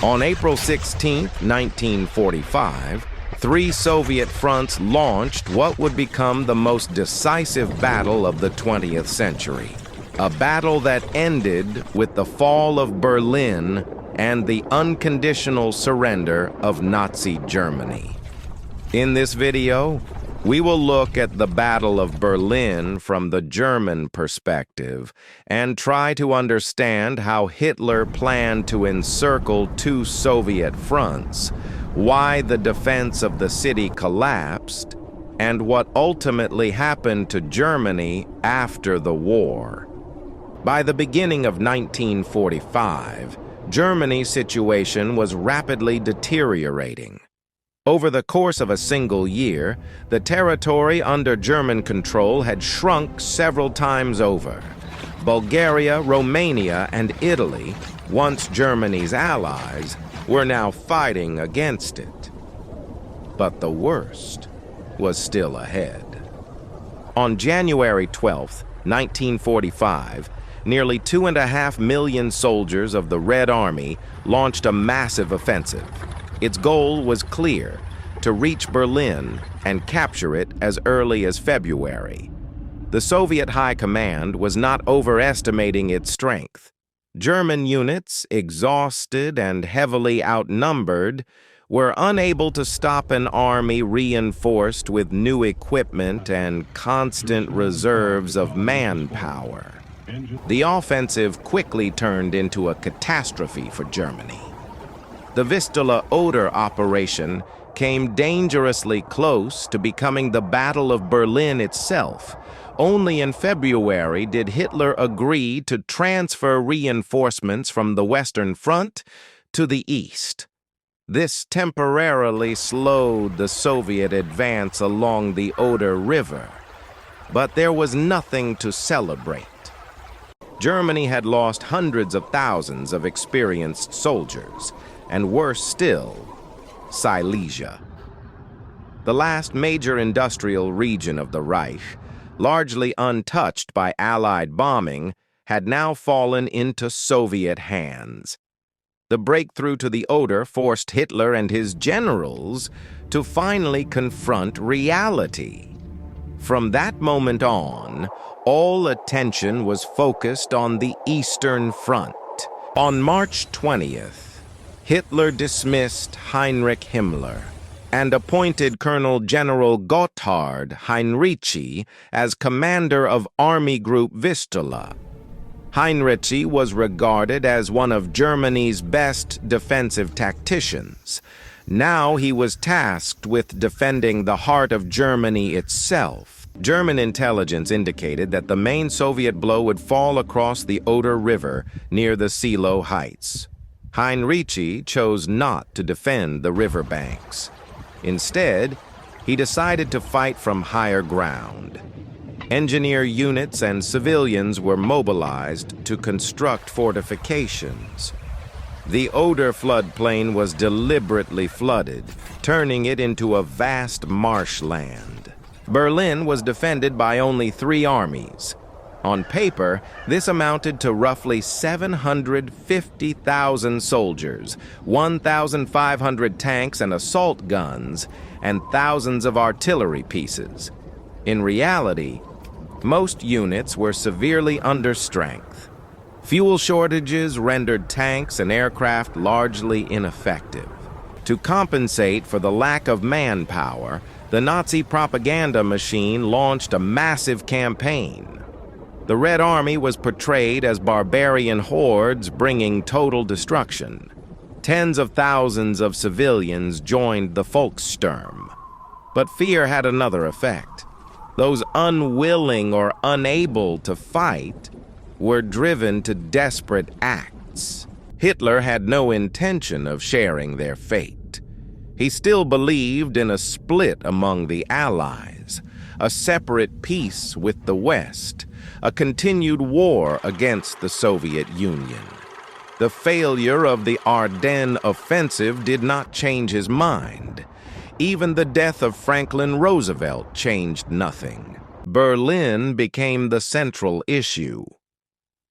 On April 16, 1945, three Soviet fronts launched what would become the most decisive battle of the 20th century. A battle that ended with the fall of Berlin and the unconditional surrender of Nazi Germany. In this video, we will look at the Battle of Berlin from the German perspective and try to understand how Hitler planned to encircle two Soviet fronts, why the defense of the city collapsed, and what ultimately happened to Germany after the war. By the beginning of 1945, Germany's situation was rapidly deteriorating. Over the course of a single year, the territory under German control had shrunk several times over. Bulgaria, Romania, and Italy, once Germany's allies, were now fighting against it. But the worst was still ahead. On January 12, 1945, nearly 2.5 million soldiers of the Red Army launched a massive offensive. Its goal was clear: to reach Berlin and capture it as early as February. The Soviet High Command was not overestimating its strength. German units, exhausted and heavily outnumbered, were unable to stop an army reinforced with new equipment and constant reserves of manpower. The offensive quickly turned into a catastrophe for Germany. The Vistula-Oder operation came dangerously close to becoming the Battle of Berlin itself. Only in February did Hitler agree to transfer reinforcements from the Western Front to the east. This temporarily slowed the Soviet advance along the Oder River, but there was nothing to celebrate. Germany had lost hundreds of thousands of experienced soldiers, and worse still, Silesia. The last major industrial region of the Reich, largely untouched by Allied bombing, had now fallen into Soviet hands. The breakthrough to the Oder forced Hitler and his generals to finally confront reality. From that moment on, all attention was focused on the Eastern Front. On March 20th, Hitler dismissed Heinrich Himmler and appointed Colonel General Gotthard Heinrici as commander of Army Group Vistula. Heinrici was regarded as one of Germany's best defensive tacticians. Now he was tasked with defending the heart of Germany itself. German intelligence indicated that the main Soviet blow would fall across the Oder River near the Seelow Heights. Heinrici chose not to defend the riverbanks. Instead, he decided to fight from higher ground. Engineer units and civilians were mobilized to construct fortifications. The Oder floodplain was deliberately flooded, turning it into a vast marshland. Berlin was defended by only 3 armies. On paper, this amounted to roughly 750,000 soldiers, 1,500 tanks and assault guns, and thousands of artillery pieces. In reality, most units were severely understrength. Fuel shortages rendered tanks and aircraft largely ineffective. To compensate for the lack of manpower, the Nazi propaganda machine launched a massive campaign. The Red Army was portrayed as barbarian hordes bringing total destruction. Tens of thousands of civilians joined the Volkssturm. But fear had another effect. Those unwilling or unable to fight were driven to desperate acts. Hitler had no intention of sharing their fate. He still believed in a split among the Allies, a separate peace with the West, a continued war against the Soviet Union. The failure of the Ardennes offensive did not change his mind. Even the death of Franklin Roosevelt changed nothing. Berlin became the central issue.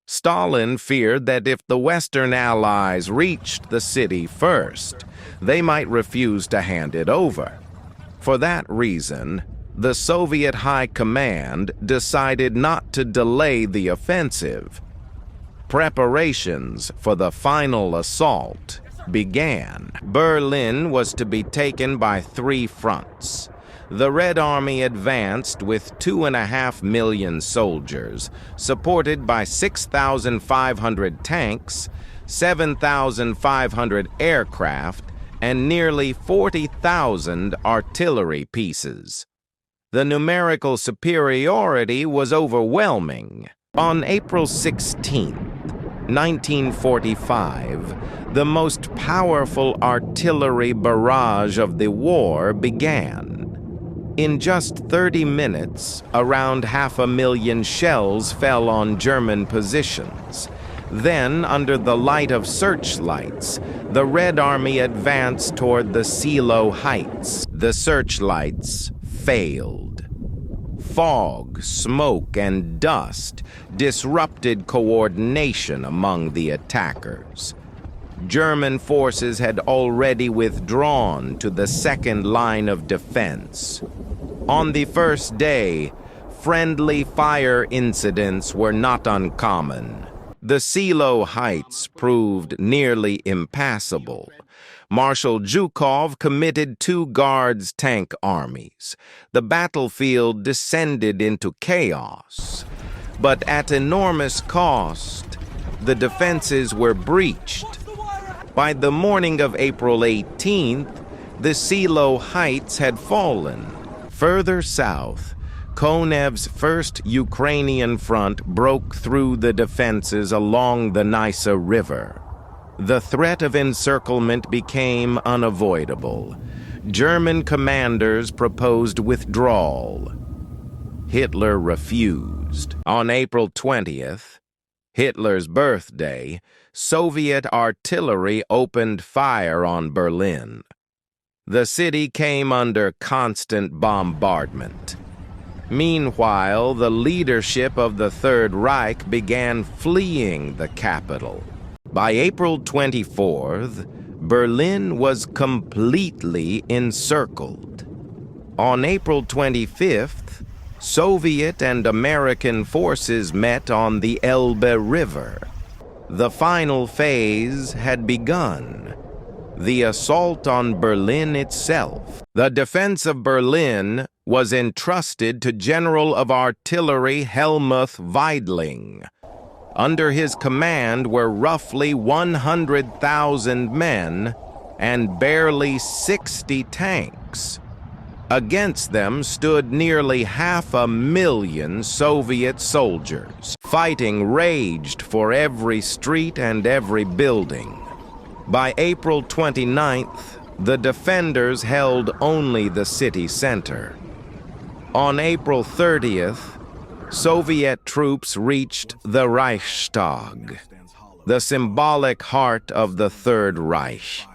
Stalin feared that if the Western Allies reached the city first, they might refuse to hand it over. For that reason, the Soviet High Command decided not to delay the offensive. Preparations for the final assault began. Berlin was to be taken by 3 fronts. The Red Army advanced with 2.5 million soldiers, supported by 6,500 tanks, 7,500 aircraft, and nearly 40,000 artillery pieces. The numerical superiority was overwhelming. On April 16, 1945, the most powerful artillery barrage of the war began. In just 30 minutes, around 500,000 shells fell on German positions. Then, under the light of searchlights, the Red Army advanced toward the Silo Heights. The searchlights failed. Fog, smoke, and dust disrupted coordination among the attackers. German forces had already withdrawn to the second line of defense. On the first day, friendly fire incidents were not uncommon. The Silo Heights proved nearly impassable. Marshal Zhukov committed 2 Guards tank armies. The battlefield descended into chaos. But at enormous cost, the defenses were breached. By the morning of April 18th, the Silo Heights had fallen. Further south, Konev's First Ukrainian Front broke through the defenses along the Nysa River. The threat of encirclement became unavoidable. German commanders proposed withdrawal. Hitler refused. On April 20th, Hitler's birthday, Soviet artillery opened fire on Berlin. The city came under constant bombardment. Meanwhile, the leadership of the Third Reich began fleeing the capital. By April 24th, Berlin was completely encircled. On April 25th, Soviet and American forces met on the Elbe River. The final phase had begun. The assault on Berlin itself. The defense of Berlin was entrusted to General of Artillery Helmuth Weidling. Under his command were roughly 100,000 men and barely 60 tanks. Against them stood nearly 500,000 Soviet soldiers. Fighting raged for every street and every building. By April 29th, the defenders held only the city center. On April 30th, Soviet troops reached the Reichstag, the symbolic heart of the Third Reich.